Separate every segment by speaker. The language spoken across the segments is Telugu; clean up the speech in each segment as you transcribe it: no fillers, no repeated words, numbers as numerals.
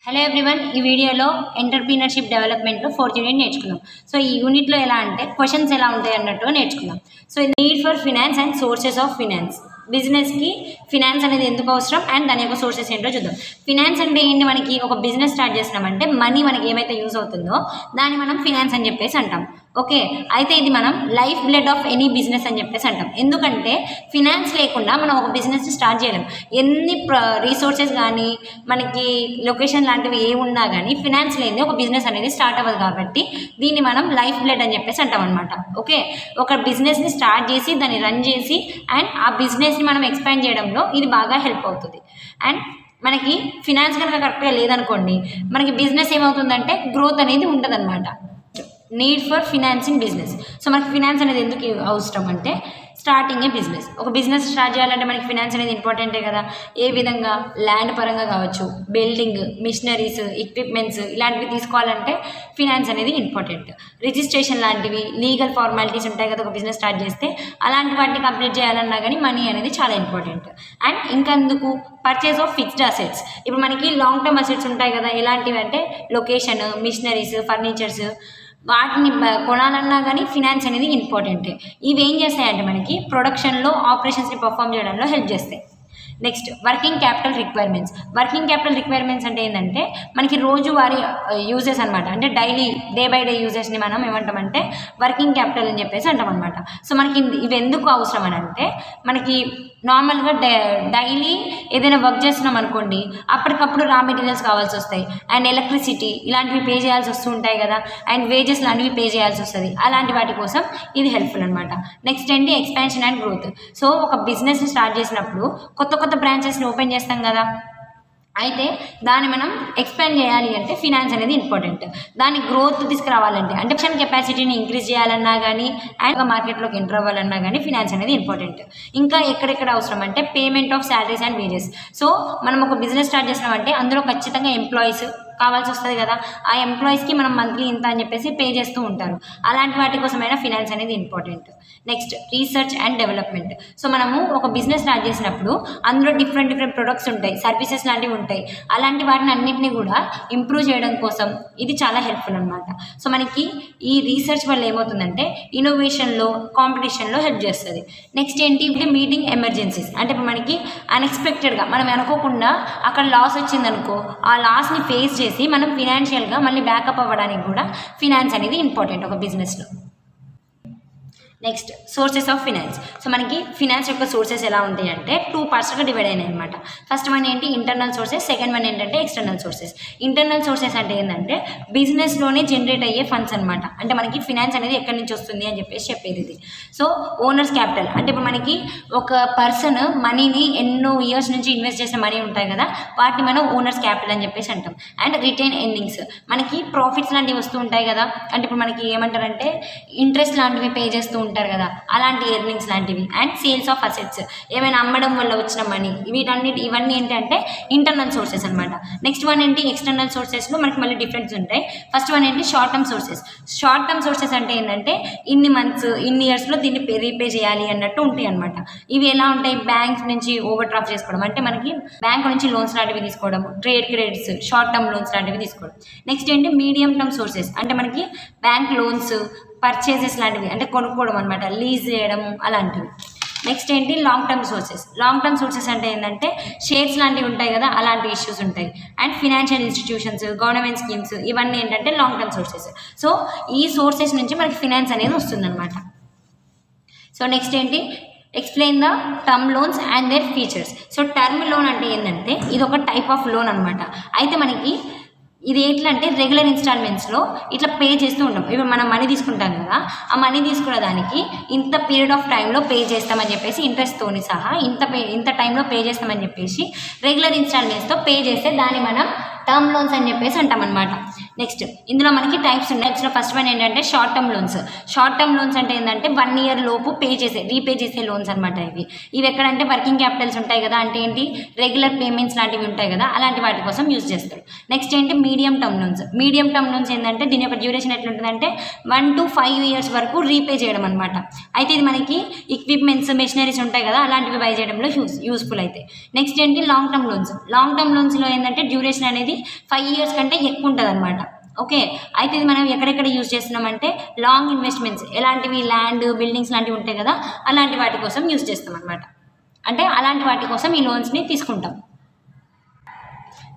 Speaker 1: హలో ఎవ్రీవన్, ఈ వీడియోలో ఎంటర్‌ప్రీనర్‌షిప్ డెవలప్‌మెంట్‌లో 4th యూనిట్ నేర్చుకుందాం. సో ఈ యూనిట్‌లో ఎలా అంటే క్వెషన్స్ ఎలా ఉంటాయి అన్నట్టుగా నేర్చుకుందాం. So need for finance and sources of finance. బిజినెస్‌కి ఫినాన్స్ అనేది ఎందుకు అవసరం అండ్ దాని యొక్క సోర్సెస్ ఏంటో చూద్దాం. ఫినాన్స్ అంటే ఏంటి? మనకి ఒక బిజినెస్ స్టార్ట్ చేస్తున్నామంటే మనీ మనకి ఏమైతే యూజ్ అవుతుందో దాన్ని మనం ఫినాన్స్ అని చెప్పేసి అంటాం. ఓకే, అయితే ఇది మనం life blood of any business అని చెప్పేసి అంటాం. ఎందుకంటే ఫినాన్స్ లేకుండా మనం ఒక బిజినెస్ స్టార్ట్ చేయలేం. ఎన్ని రీసోర్సెస్ కానీ మనకి లొకేషన్ లాంటివి ఏమున్నా కానీ ఫినాన్స్ లేనిది ఒక బిజినెస్ అనేది స్టార్ట్ అవ్వదు. కాబట్టి దీన్ని మనం లైఫ్ బ్లడ్ అని చెప్పేసి అంటాం అనమాట. ఓకే, ఒక బిజినెస్ని స్టార్ట్ చేసి దాన్ని రన్ చేసి అండ్ ఆ బిజినెస్ని మనం ఎక్స్పాండ్ చేయడంలో ఇది బాగా హెల్ప్ అవుతుంది. అండ్ మనకి ఫినాన్స్ కనుక కరెక్ట్గా లేదనుకోండి, మనకి బిజినెస్ ఏమవుతుందంటే గ్రోత్ అనేది ఉండదన్నమాట. Need for finance in business. So మనకి ఫినాన్స్ అనేది ఎందుకు అవసరం అంటే స్టార్టింగ్ ఏ బిజినెస్. ఒక బిజినెస్ స్టార్ట్ చేయాలంటే మనకి ఫినాన్స్ అనేది ఇంపార్టెంటే కదా. ఏ విధంగా? ల్యాండ్ పరంగా కావచ్చు, బిల్డింగ్, మిషనరీస్, ఎక్విప్మెంట్స్ ఇలాంటివి తీసుకోవాలంటే ఫినాన్స్ అనేది ఇంపార్టెంట్. రిజిస్ట్రేషన్ లాంటివి లీగల్ ఫార్మాలిటీస్ ఉంటాయి కదా ఒక బిజినెస్ స్టార్ట్ చేస్తే, అలాంటి వాటిని కంప్లీట్ చేయాలన్నా కానీ మనీ అనేది చాలా ఇంపార్టెంట్. అండ్ ఇంకెందుకు? Purchase of fixed assets. ఇప్పుడు మనకి లాంగ్ టర్మ్ అసెట్స్ ఉంటాయి కదా, ఎలాంటివి అంటే లొకేషన్, మిషనరీస్, ఫర్నిచర్స్, వాటిని కొనాలన్నా కానీ ఫినాన్స్ అనేది ఇంపార్టెంటే. ఇవి ఏం చేస్తాయంటే మనకి ప్రొడక్షన్లో ఆపరేషన్స్ని పర్ఫామ్ చేయడంలో హెల్ప్ చేస్తాయి. Next working capital requirements. Working capital requirements అంటే ఏంటంటే మనకి రోజువారీ యూజెస్ అనమాట. అంటే డైలీ డే బై డే యూజెస్ని మనం ఏమంటామంటే వర్కింగ్ క్యాపిటల్ అని చెప్పేసి అంటాం అనమాట. సో మనకి ఇవి ఎందుకు అవసరం అని అంటే మనకి నార్మల్గా డైలీ ఏదైనా వర్క్ చేస్తున్నాం అనుకోండి, అప్పటికప్పుడు రా మెటీరియల్స్ కావాల్సి వస్తాయి అండ్ ఎలక్ట్రిసిటీ ఇలాంటివి పే చేయాల్సి వస్తూ ఉంటాయి కదా, అండ్ వేజెస్ లాంటివి పే చేయాల్సి వస్తుంది. అలాంటి వాటి కోసం ఇది హెల్ప్ఫుల్ అనమాట. నెక్స్ట్ ఏంటి? Expansion and growth. సో ఒక బిజినెస్ని స్టార్ట్ చేసినప్పుడు కొత్త కొత్త బ్రాంచెస్ని ఓపెన్ చేస్తాం కదా, అయితే దాన్ని మనం ఎక్స్పాండ్ చేయాలి అంటే ఫినాన్స్ అనేది ఇంపార్టెంట్. దాని గ్రోత్ తీసుకురావాలంటే అంటే ప్రొడక్షన్ కెపాసిటీని ఇంక్రీజ్ చేయాలన్నా కానీ అండ్ మార్కెట్లోకి ఎంటర్ అవ్వాలన్నా కానీ ఫినాన్స్ అనేది ఇంపార్టెంట్. ఇంకా ఎక్కడెక్కడ అవసరం అంటే payment of salaries and wages. So మనం ఒక బిజినెస్ స్టార్ట్ చేసినామంటే అందులో ఖచ్చితంగా ఎంప్లాయీస్ కావాల్సి వస్తుంది కదా, ఆ ఎంప్లాయీస్కి మనం మంత్లీ ఇంత అని చెప్పేసి పే చేస్తూ ఉంటారు. అలాంటి వాటి కోసమైనా ఫినాన్స్ అనేది important. Next research and development. So మనము ఒక బిజినెస్ స్టార్ట్ చేసినప్పుడు అందులో డిఫరెంట్ ప్రొడక్ట్స్ ఉంటాయి, సర్వీసెస్ లాంటివి ఉంటాయి. అలాంటి వాటిని అన్నింటినీ కూడా ఇంప్రూవ్ చేయడం కోసం ఇది చాలా హెల్ప్ఫుల్ అనమాట. సో మనకి ఈ రీసెర్చ్ వల్ల ఏమవుతుందంటే ఇన్నోవేషన్లో, కాంపిటీషన్లో హెల్ప్ చేస్తుంది. నెక్స్ట్ ఏంటి? Meeting emergencies. అంటే ఇప్పుడు మనకి అన్ఎక్స్పెక్టెడ్గా మనం అనుకోకుండా అక్కడ లాస్ వచ్చిందనుకో, ఆ లాస్ని ఫేస్ చేసి మనం ఫినాన్షియల్గా మళ్ళీ బ్యాకప్ అవ్వడానికి కూడా ఫినాన్స్ అనేది ఇంపార్టెంట్ ఒక బిజినెస్లో. Next sources of finance. So మనకి ఫినాన్స్ యొక్క సోర్సెస్ ఎలా ఉంటాయి అంటే 2 పార్ట్స్గా డివైడ్ అయినాయి అనమాట. ఫస్ట్ వన్ ఏంటి? Internal sources. సెకండ్ వన్ ఏంటంటే ఎక్స్టర్నల్ సోర్సెస్. ఇంటర్నల్ సోర్సెస్ అంటే ఏంటంటే బిజినెస్లోనే జనరేట్ అయ్యే ఫండ్స్ అనమాట. అంటే మనకి ఫినాన్స్ అనేది ఎక్కడి నుంచి వస్తుంది అని చెప్పేసి చెప్పేది ఇది. సో ఓనర్స్ క్యాపిటల్ అంటే ఇప్పుడు మనకి ఒక పర్సన్ మనీని ఎన్నో ఇయర్స్ నుంచి ఇన్వెస్ట్ చేసిన మనీ ఉంటాయి కదా, వాటిని మనం ఓనర్స్ క్యాపిటల్ అని చెప్పేసి అంటాం. And retain earnings. మనకి ప్రాఫిట్స్ లాంటివి వస్తూ ఉంటాయి కదా, అంటే ఇప్పుడు మనకి ఏమంటారంటే ఇంట్రెస్ట్ లాంటివి పే చేస్తూ ఉంటారు కదా, అలాంటి ఎర్నింగ్స్ లాంటివి. అండ్ సేల్స్ ఆఫ్ అసెట్స్, ఏమైనా అమ్మడం వల్ల వచ్చిన మనీ. ఇవన్నీ ఏంటంటే ఇంటర్నల్ సోర్సెస్ అనమాట. నెక్స్ట్ వన్ ఏంటి? ఎక్స్టర్నల్ సోర్సెస్లో మనకి మళ్ళీ డిఫరెన్స్ ఉంటాయి. ఫస్ట్ వన్ ఏంటి? Short term sources. Short term sources అంటే ఏంటంటే ఇన్ని మంత్స్, ఇన్ని ఇయర్స్లో దీన్ని రీపే చేయాలి అన్నట్టు ఉంటాయి అనమాట. ఇవి ఎలా ఉంటాయి? బ్యాంక్ నుంచి ఓవర్ డ్రాఫ్ట్ చేసుకోవడం, అంటే మనకి బ్యాంక్ నుంచి లోన్స్ లాంటివి తీసుకోవడం, trade credits, short term loans లాంటివి తీసుకోవడం. నెక్స్ట్ ఏంటి? Medium term sources. అంటే మనకి బ్యాంక్ లోన్స్, పర్చేసెస్ లాంటివి, అంటే కొనుక్కోవడం అనమాట, లీజ్ చేయడం అలాంటివి. నెక్స్ట్ ఏంటి? Long term sources. Long term sources అంటే ఏంటంటే షేర్స్ లాంటివి ఉంటాయి కదా, అలాంటి ఇష్యూస్ ఉంటాయి. And financial institutions, government schemes, ఇవన్నీ ఏంటంటే లాంగ్ టర్మ్ సోర్సెస్. సో ఈ సోర్సెస్ నుంచి మనకి ఫినాన్స్ అనేది వస్తుందన్నమాట. సో నెక్స్ట్ ఏంటి? Explain the term loans and their features. So term loan అంటే ఏంటంటే ఇది ఒక టైప్ ఆఫ్ లోన్ అనమాట. అయితే మనకి ఇది ఎట్లా అంటే రెగ్యులర్ ఇన్స్టాల్మెంట్స్లో ఇట్లా పే చేస్తూ ఉంటాం. ఇప్పుడు మనం మనీ తీసుకుంటాం కదా, ఆ మనీ తీసుకున్న దానికి ఇంత పీరియడ్ ఆఫ్ టైంలో పే చేస్తామని చెప్పేసి ఇంట్రెస్ట్తోని సహా ఇంత టైంలో పే చేస్తామని చెప్పేసి రెగ్యులర్ ఇన్స్టాల్మెంట్స్తో పే చేస్తే దాన్ని మనం టర్మ్ లోన్స్ అని చెప్పేసి అంటాం అనమాట. నెక్స్ట్ ఇందులో మనకి టైప్స్ ఉన్నాయి. నెక్స్ట్ ఫస్ట్ వన్ ఏంటంటే short term loans. Short term loans అంటే ఏంటంటే 1 year లోపు రీపే చేసే లోన్స్ అనమాట. ఇవి ఎక్కడంటే వర్కింగ్ క్యాపిటల్స్ ఉంటాయి కదా, అంటే ఏంటి రెగ్యులర్ పేమెంట్స్ లాంటివి ఉంటాయి కదా, అలాంటి వాటి కోసం యూజ్ చేస్తారు. నెక్స్ట్ ఏంటి medium term loans. Medium term loans ఏంటంటే దీని యొక్క డ్యూరేషన్ ఎట్లుంటుందంటే 1 to 5 years వరకు రీపే చేయడం అనమాట. అయితే ఇది మనకి ఎక్విప్మెంట్స్ మెషినరీస్ ఉంటాయి కదా, అలాంటివి బై చేయడంలో యూస్ఫుల్ అయితే. నెక్స్ట్ ఏంటి long term loans. Long term లోన్స్లో ఏంటంటే డ్యూరేషన్ అనేది 5 years కంటే ఎక్కువ ఉంటుంది అనమాట. ఓకే, అయితే ఇది మనం ఎక్కడెక్కడ యూజ్ చేస్తున్నామంటే లాంగ్ ఇన్వెస్ట్మెంట్స్, ఎలాంటివి ల్యాండ్ బిల్డింగ్స్ లాంటివి ఉంటాయి కదా, అలాంటి వాటి కోసం యూజ్ చేస్తాం అనమాట. అంటే అలాంటి వాటి కోసం ఈ లోన్స్ని తీసుకుంటాం.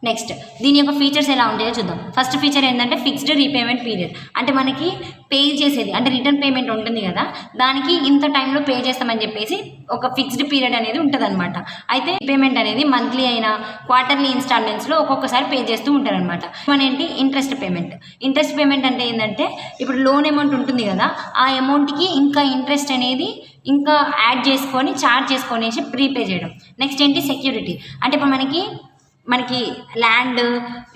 Speaker 1: నెక్స్ట్ దీని యొక్క ఫీచర్స్ ఎలా ఉంటాయో చూద్దాం. ఫస్ట్ ఫీచర్ ఏంటంటే ఫిక్స్డ్ రీపేమెంట్ పీరియడ్. అంటే మనకి పే చేసేది అంటే రిటర్న్ పేమెంట్ ఉంటుంది కదా, దానికి ఇంత టైంలో పే చేస్తామని చెప్పేసి ఒక ఫిక్స్డ్ పీరియడ్ అనేది ఉంటుంది అనమాట. అయితే పేమెంట్ అనేది మంత్లీ అయినా క్వార్టర్లీ ఇన్స్టాల్మెంట్స్లో ఒక్కొక్కసారి పే చేస్తూ ఉంటారనమాట. మన ఏంటి ఇంట్రెస్ట్ పేమెంట్. ఇంట్రెస్ట్ పేమెంట్ అంటే ఏంటంటే ఇప్పుడు లోన్ అమౌంట్ ఉంటుంది కదా, ఆ అమౌంట్కి ఇంకా ఇంట్రెస్ట్ అనేది ఇంకా యాడ్ చేసుకొని చార్జ్ చేసుకొనేసి ప్రీపే చేయడం. నెక్స్ట్ ఏంటి సెక్యూరిటీ. అంటే ఇప్పుడు మనకి ల్యాండ్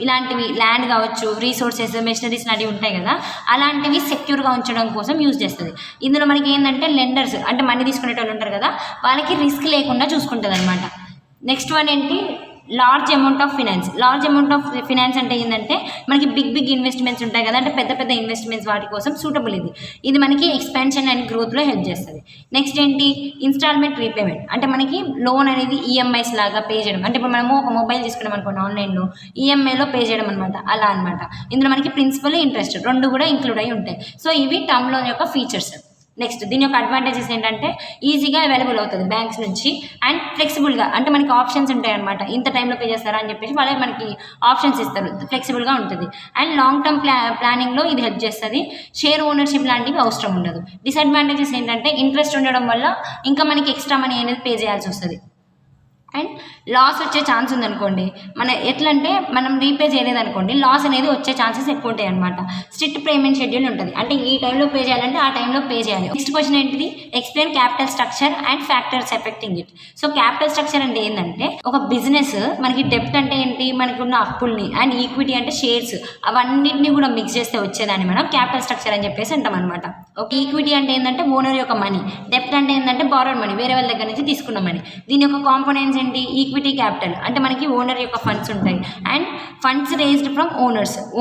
Speaker 1: ఇలాంటివి, ల్యాండ్ కావచ్చు, రీసోర్సెస్ మెషినరీస్ లాంటివి ఉంటాయి కదా, అలాంటివి సెక్యూర్గా ఉంచడం కోసం యూజ్ చేస్తుంది. ఇందులో మనకి ఏంటంటే లెండర్స్ అంటే మనీ తీసుకునే వాళ్ళు ఉంటారు కదా, వాళ్ళకి రిస్క్ లేకుండా చూసుకుంటుంది అనమాట. నెక్స్ట్ వన్ ఏంటి large amount of finance. Large amount of finance అంటే ఏంటంటే మనకి బిగ్ ఇన్వెస్ట్మెంట్స్ ఉంటాయి కదా, అంటే పెద్ద ఇన్వెస్ట్మెంట్స్ వాటి కోసం సూటబుల్ ఇది మనకి ఎక్స్పాన్షన్ అండ్ గ్రోత్లో హెల్ప్ చేస్తుంది. నెక్స్ట్ ఏంటి ఇన్స్టాల్మెంట్ రీపేమెంట్. అంటే మనకి లోన్ అనేది ఈఎంఐస్ లాగా పే చేయడం. అంటే ఇప్పుడు మనము ఒక మొబైల్ తీసుకున్నాం అనుకోండి ఆన్లైన్లో, ఈఎంఐలో పే చేయడం అనమాట, అలా అనమాట. ఇందులో మనకి ప్రిన్సిపల్ ఇంట్రెస్ట్ రెండు కూడా ఇంక్లూడ్ అయి ఉంటాయి. సో ఇవి టర్మ్ లోన్ యొక్క ఫీచర్స్. నెక్స్ట్ దీని యొక్క అడ్వాంటేజెస్ ఏంటంటే ఈజీగా అవైలబుల్ అవుతుంది బ్యాంక్స్ నుంచి, అండ్ ఫ్లెక్సిబుల్గా అంటే మనకి ఆప్షన్స్ ఉంటాయి అనమాట. ఇంత టైంలో పే చేస్తారా అని చెప్పేసి వాళ్ళే మనకి ఆప్షన్స్ ఇస్తారు, ఫ్లెక్సిబుల్గా ఉంటుంది. అండ్ లాంగ్ టర్మ్ ప్లానింగ్లో ఇది హెల్ప్ చేస్తుంది. షేర్ ఓనర్షిప్ లాంటివి అవసరం ఉండదు. డిసడ్వాంటేజెస్ ఏంటంటే ఇంట్రెస్ట్ ఉండడం వల్ల ఇంకా మనకి ఎక్స్ట్రా మనీ అనేది పే చేయాల్సి వస్తుంది. అండ్ లాస్ వచ్చే ఛాన్స్ ఉందనుకోండి, ఎట్లంటే మనం రీపే చేయలేదనుకోండి, లాస్ అనేది వచ్చే ఛాన్సెస్ ఎక్కువ ఉంటాయి అనమాట. స్ట్రిక్ట్ పేమెంట్ షెడ్యూల్ ఉంటుంది. అంటే ఈ టైంలో పే చేయాలంటే ఆ టైంలో పే చేయాలి. నెక్స్ట్ క్వశ్చన్ ఏంటిది explain capital structure and factors effecting it. So capital structure అంటే ఏంటంటే ఒక బిజినెస్ మనకి డెప్ట్ అంటే ఏంటి, మనకు ఉన్న అప్పుల్ని, అండ్ ఈక్విటీ అంటే షేర్స్, అవన్నిటిని కూడా మిక్స్ చేస్తే వచ్చేదాన్ని మనం క్యాపిటల్ స్ట్రక్చర్ అని చెప్పేసి అంటాం అనమాట. ఒక ఈక్విటీ అంటే ఏంటంటే ఓనర్ యొక్క మనీ, డెప్ట్ అంటే ఏంటంటే బారోడ్ మనీ, వేరే వాళ్ళ దగ్గర నుంచి తీసుకున్న మనీ. దీని యొక్క కాంపోనెంట్స్ ఏంటి ఈక్విటీ క్యాపిటల్ అంటే మనకి ఓనర్ యొక్క ఫండ్స్ ఉంటాయి, and funds raised from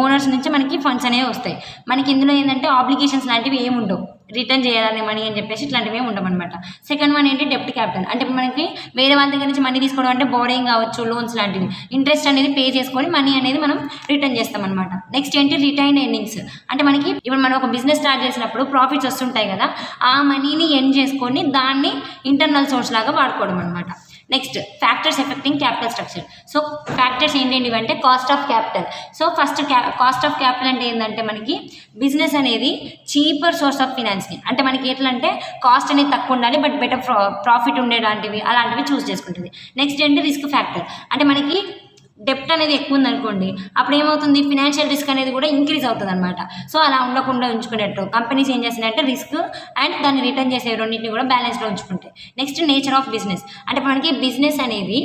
Speaker 1: owners నుంచి మనకి ఫండ్స్ అనేవి వస్తాయి. మనకి ఇందులో ఏంటంటే ఆబ్లిగేషన్స్ లాంటివి ఏమి ఉండవు, రిటర్న్ చేయాలని మనీ అని చెప్పేసి ఇట్లాంటివి ఏమి ఉండమన్నమాట. సెకండ్ వన్ ఏంటి డెప్ట్ క్యాపిటల్. అంటే మనకి వేరే వాళ్ళ దగ్గర నుంచి మనీ తీసుకోవడం అంటే బోరింగ్ కావచ్చు, లోన్స్ లాంటివి, ఇంట్రెస్ట్ అనేది పే చేసుకొని మనీ అనేది మనం రిటర్న్ చేస్తాం అనమాట. నెక్స్ట్ ఏంటి రిటైన్ ఎర్నింగ్స్. అంటే మనకి ఇప్పుడు మనం ఒక బిజినెస్ స్టార్ట్ చేసినప్పుడు ప్రాఫిట్స్ వస్తుంటాయి కదా, ఆ మనీని ఎర్న్ చేసుకొని దాన్ని ఇంటర్నల్ సోర్స్ లాగా వాడుకోవడం అనమాట. Next factors affecting capital structure. So factors ఏంటంటే ఇవంటే cost of capital. So first cost of capital అంటే ఏంటంటే మనకి బిజినెస్ అనేది చీపర్ సోర్స్ ఆఫ్ ఫినాన్స్ని, అంటే మనకి ఎట్లా అంటే కాస్ట్ అనేది తక్కువ ఉండాలి బట్ బెటర్ ప్రాఫిట్ ఉండేలాంటివి అలాంటివి చూస్ చేసుకుంటుంది. నెక్స్ట్ ఏంటి రిస్క్ ఫ్యాక్టర్. అంటే మనకి డెప్ట్ అనేది ఎక్కువ ఉందనుకోండి, అప్పుడు ఏమవుతుంది ఫినాన్షియల్ రిస్క్ అనేది కూడా ఇంక్రీజ్ అవుతుంది అనమాట. సో అలా ఉండకుండా ఉంచుకునేట్టు కంపెనీస్ ఏం చేస్తున్నాయంటే రిస్క్ అండ్ దాన్ని రిటర్న్ చేసే రెండింటిని కూడా బ్యాలెన్స్లో ఉంచుకుంటాయి. Next nature of business. అంటే మనకి బిజినెస్ అనేది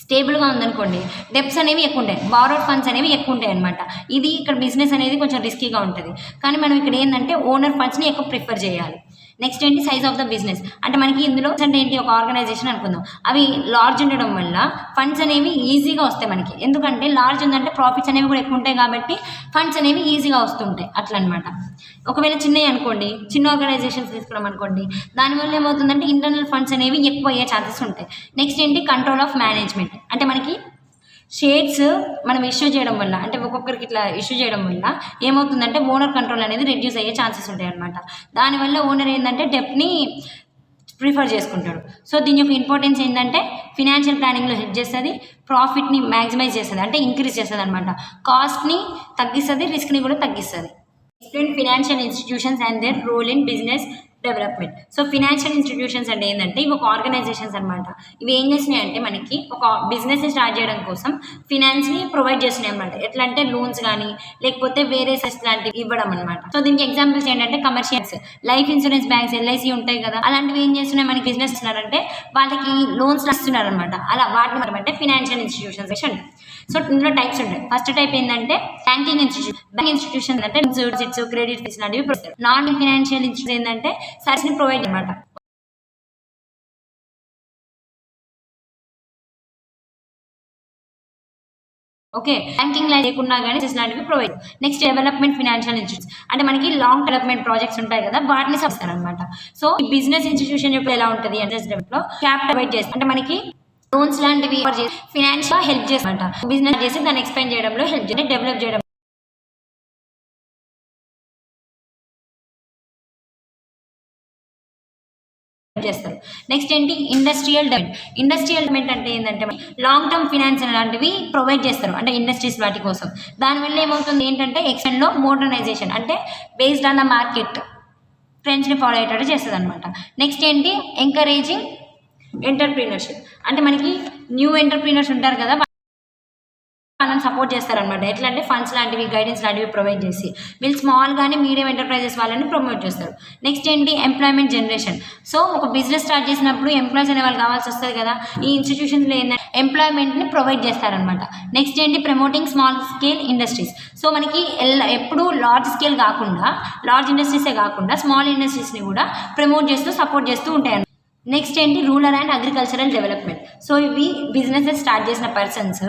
Speaker 1: స్టేబుల్గా ఉందనుకోండి, డెప్స్ అనేవి ఎక్కువ ఉంటాయి, బారోడ్ ఫండ్స్ అనేవి ఎక్కువ ఉంటాయి అనమాట. ఇది ఇక్కడ బిజినెస్ అనేది కొంచెం రిస్కీగా ఉంటుంది, కానీ మనం ఇక్కడ ఏంటంటే ఓనర్ ఫండ్స్ని ఎక్కువ ప్రిఫర్ చేయాలి. నెక్స్ట్ ఏంటి సైజ్ ఆఫ్ ద బిజినెస్. అంటే మనకి ఇందులో అంటే ఏంటి ఒక ఆర్గనైజేషన్ అనుకుందాం, అవి లార్జ్ ఉండడం వల్ల ఫండ్స్ అనేవి ఈజీగా వస్తాయి మనకి. ఎందుకంటే లార్జ్ ఉందంటే ప్రాఫిట్స్ అనేవి కూడా ఎక్కువ ఉంటాయి కాబట్టి ఫండ్స్ అనేవి ఈజీగా వస్తుంటాయి అట్లా అనమాట. ఒకవేళ చిన్నవి అనుకోండి, చిన్న ఆర్గనైజేషన్స్ తీసుకున్నాం అనుకోండి, దానివల్ల ఏమవుతుందంటే ఇంటర్నల్ ఫండ్స్ అనేవి ఎక్కువ అయ్యే ఛాన్సెస్ ఉంటాయి. నెక్స్ట్ ఏంటి కంట్రోల్ ఆఫ్ మేనేజ్మెంట్. అంటే మనకి షేర్స్ మనం ఇష్యూ చేయడం వల్ల, అంటే ఒక్కొక్కరికి ఇట్లా ఇష్యూ చేయడం వల్ల ఏమవుతుందంటే ఓనర్ కంట్రోల్ అనేది రెడ్యూస్ అయ్యే ఛాన్సెస్ ఉంటాయి అనమాట. దానివల్ల ఓనర్ ఏంటంటే డెప్ట్ని ప్రిఫర్ చేసుకుంటాడు. సో దీని యొక్క ఇంపార్టెన్స్ ఏంటంటే ఫినాన్షియల్ ప్లానింగ్లో హెల్ప్ చేస్తుంది, ప్రాఫిట్ని మ్యాక్సిమైజ్ చేస్తుంది అంటే ఇంక్రీజ్ చేస్తుంది అనమాట, కాస్ట్ని తగ్గిస్తుంది, రిస్క్ని కూడా తగ్గిస్తుంది. Explain financial institutions and their role in business development. So financial institutions అంటే ఏంటంటే ఇవి ఒక ఆర్గనైజేషన్స్ అనమాట. ఇవి ఏం చేస్తున్నాయి అంటే మనకి ఒక బిజినెస్ని స్టార్ట్ చేయడం కోసం ఫినాన్స్ని ప్రొవైడ్ చేస్తున్నాయి అనమాట. ఎట్లా అంటే లోన్స్ కానీ లేకపోతే వేరే సెస్ లాంటివి ఇవ్వడం అనమాట. సో దీనికి ఎగ్జాంపుల్స్ ఏంటంటే commercials, life insurance banks, LIC ఉంటాయి కదా, అలాంటివి ఏం చేస్తున్నాయి మనకి బిజినెస్ ఇస్తున్నారంటే వాళ్ళకి లోన్స్ ఇస్తున్నారు అనమాట. అలా వాటిని అంటే ఫినాన్షియల్ ఇన్స్టిట్యూషన్స్ అంటారు. సో ఇందులో టైప్స్ ఉంటాయి. ఫస్ట్ టైప్ ఏంటంటే బ్యాంకింగ్ ఇన్స్టిట్యూషన్ అంటే సిట్స్ క్రెడిట్ లాంటివి. నాన్ ఫైనాన్షియల్ ఇన్స్టిట్యూషన్ ఏంటంటే సర్వీస్ని ప్రొవైడ్ అనమాట. ఓకే, బ్యాంకింగ్ లైన్ లేకున్నా కానీ లాంటివి provide. Next development financial institutes అంటే మనకి లాంగ్ డెవలప్మెంట్ ప్రాజెక్ట్స్ ఉంటాయి కదా, వాటిని సబ్స్తారు అనమాట. సో ఈ బిజినెస్ ఇన్స్టిట్యూషన్ యొక్క ఎలా ఉంటుంది అంటే క్యాపిటల్ ప్రొవైడ్ చేస్తారు. అంటే మనకి లోన్స్ లాంటివి ఫైనాన్షియల్ హెల్ప్ చేస్తారంట. బిజినెస్ చేసి దాన్ని ఎక్స్పాండ్ చేయడంలో హెల్ప్ చేసి డెవలప్ చేయడం చేస్తారు. నెక్స్ట్ ఏంటి ఇండస్ట్రియల్ డెవలప్మెంట్ అంటే ఏంటంటే లాంగ్ టర్మ్ ఫినాన్స్ లాంటివి ప్రొవైడ్ చేస్తారు అంటే ఇండస్ట్రీస్ వాటి కోసం. దానివల్ల ఏమవుతుంది ఏంటంటే ఎక్స్టెండ్లో మోడర్నైజేషన్ అంటే బేస్డ్ ఆన్ ద మార్కెట్ ట్రెండ్స్ని ఫాలో అయ్యేటట్టు చేస్తుంది అనమాట. నెక్స్ట్ ఏంటి ఎంకరేజింగ్ ఎంటర్ప్రీనర్షిప్ అంటే మనకి న్యూ ఎంటర్ప్రీనర్స్ ఉంటారు కదా, వాళ్ళని సపోర్ట్ చేస్తారనమాట. ఎట్లా అంటే ఫండ్స్ లాంటివి గైడెన్స్ లాంటివి ప్రొవైడ్ చేసి వీళ్ళు స్మాల్ కానీ మీడియం ఎంటర్ప్రైజెస్ వాళ్ళని ప్రమోట్ చేస్తారు. నెక్స్ట్ ఏంటి ఎంప్లాయ్మెంట్ జనరేషన్. సో ఒక బిజినెస్ స్టార్ట్ చేసినప్పుడు ఎంప్లాయీస్ అనే వాళ్ళు కావాల్సి వస్తుంది కదా, ఈ ఇన్స్టిట్యూషన్లో ఏంటంటే ఎంప్లాయ్మెంట్ని ప్రొవైడ్ చేస్తారనమాట. నెక్స్ట్ ఏంటి promoting small scale industries. So మనకి ఎప్పుడు లార్జ్ స్కేల్ కాకుండా లార్జ్ ఇండస్ట్రీసే కాకుండా స్మాల్ ఇండస్ట్రీస్ని కూడా ప్రమోట్ చేస్తూ సపోర్ట్ చేస్తూ ఉంటాయి. నెక్స్ట్ ఏంటి rural and agricultural development. So ఇవి బిజినెసెస్ స్టార్ట్ చేసిన పర్సన్స్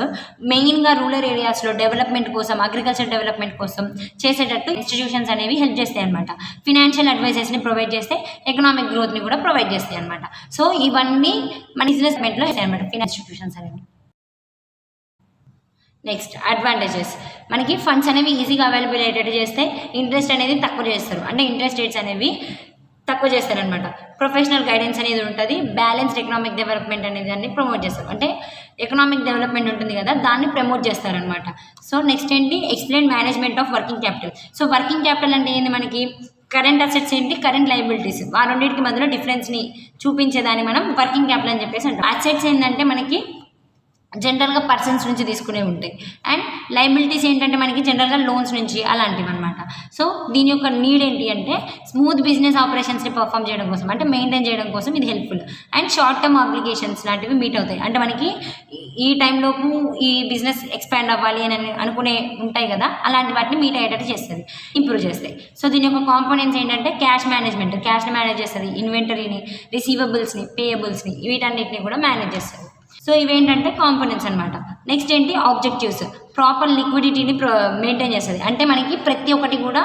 Speaker 1: మెయిన్గా రూరల్ ఏరియాస్లో డెవలప్మెంట్ కోసం అగ్రికల్చర్ డెవలప్మెంట్ కోసం చేసేటట్టు ఇన్స్టిట్యూషన్స్ అనేవి హెల్ప్ చేస్తాయి అనమాట. ఫినాన్షియల్ అడ్వైజెస్ని ప్రొవైడ్ చేస్తే ఎకనామిక్ గ్రోత్ని కూడా ప్రొవైడ్ చేస్తాయి అనమాట. సో ఇవన్నీ మన బిజినెస్ మెంట్లో వస్తాయి అనమాట ఫినాన్స్ ఇన్స్టిట్యూషన్స్ అనేవి. Next advantages. మనకి ఫండ్స్ అనేవి ఈజీగా అవైలబుల్ అయ్యేటట్టు చేస్తే ఇంట్రెస్ట్ అనేది తక్కువ చేస్తారు అంటే ఇంట్రెస్ట్ రేట్స్ అనేవి తక్కువ చేస్తారనమాట. ప్రొఫెషనల్ గైడెన్స్ అనేది ఉంటుంది. బ్యాలెన్స్డ్ ఎకనామిక్ డెవలప్మెంట్ అనేది దాన్ని ప్రమోట్ చేస్తారు అంటే ఎకనామిక్ డెవలప్మెంట్ ఉంటుంది కదా దాన్ని ప్రమోట్ చేస్తారనమాట. సో నెక్స్ట్ ఏంటి explain management of working capital. So working capital అంటే ఏంటి మనకి కరెంట్ అసెట్స్ ఏంటి కరెంట్ లయబిలిటీస్ ఆ రెండింటికి మధ్యలో డిఫరెన్స్ని చూపించేదాన్ని మనం వర్కింగ్ క్యాపిటల్ అని చెప్పేసి అంటాం. అసెట్స్ ఏంటంటే మనకి జనరల్గా పర్సన్స్ నుంచి తీసుకునే ఉంటాయి అండ్ లయబిలిటీస్ ఏంటంటే మనకి జనరల్గా లోన్స్ నుంచి అలాంటివి అనమాట. సో దీని యొక్క నీడ్ ఏంటి అంటే స్మూత్ బిజినెస్ ఆపరేషన్స్ని పర్ఫామ్ చేయడం కోసం అంటే మెయింటైన్ చేయడం కోసం ఇది helpful. And short term obligations లాంటివి మీట్ అవుతాయి అంటే మనకి ఈ టైంలోపు ఈ బిజినెస్ ఎక్స్పాండ్ అవ్వాలి అని అనుకునే ఉంటాయి కదా అలాంటి వాటిని మీట్ అయ్యేటట్టు చేస్తుంది ఇంప్రూవ్ చేస్తాయి. సో దీని యొక్క కాంపోనెంట్స్ ఏంటంటే క్యాష్ని మేనేజ్ చేస్తుంది, ఇన్వెంటరీని రిసీవబుల్స్ని పేయబుల్స్ని వీటన్నిటిని కూడా మేనేజ్ చేస్తుంది. సో ఇవేంటంటే కాంపోనెంట్స్ అనమాట. నెక్స్ట్ ఏంటి ఆబ్జెక్టివ్స్. ప్రాపర్ లిక్విడిటీని మెయింటైన్ చేస్తుంది అంటే మనకి ప్రతి ఒక్కటి కూడా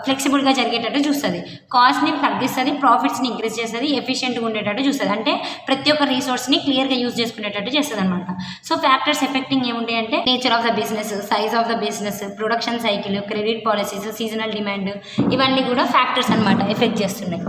Speaker 1: ఫ్లెక్సిబుల్గా జరిగేటట్టు చూస్తుంది, కాస్ట్ని తగ్గిస్తుంది, ప్రాఫిట్స్ని ఇంక్రీజ్ చేస్తుంది, ఎఫిషియెంట్గా ఉండేటట్టు చూస్తుంది అంటే ప్రతి ఒక్క రీసోర్స్ని క్లియర్గా యూజ్ చేసుకునేటట్టు చేస్తుంది అనమాట. సో ఫ్యాక్టర్స్ ఎఫెక్టింగ్ ఏముంటాయి అంటే nature of the business, size of the business, production cycle, credit policies, seasonal demand ఇవన్నీ కూడా ఫ్యాక్టర్స్ అనమాట ఎఫెక్ట్ చేస్తున్నాయి.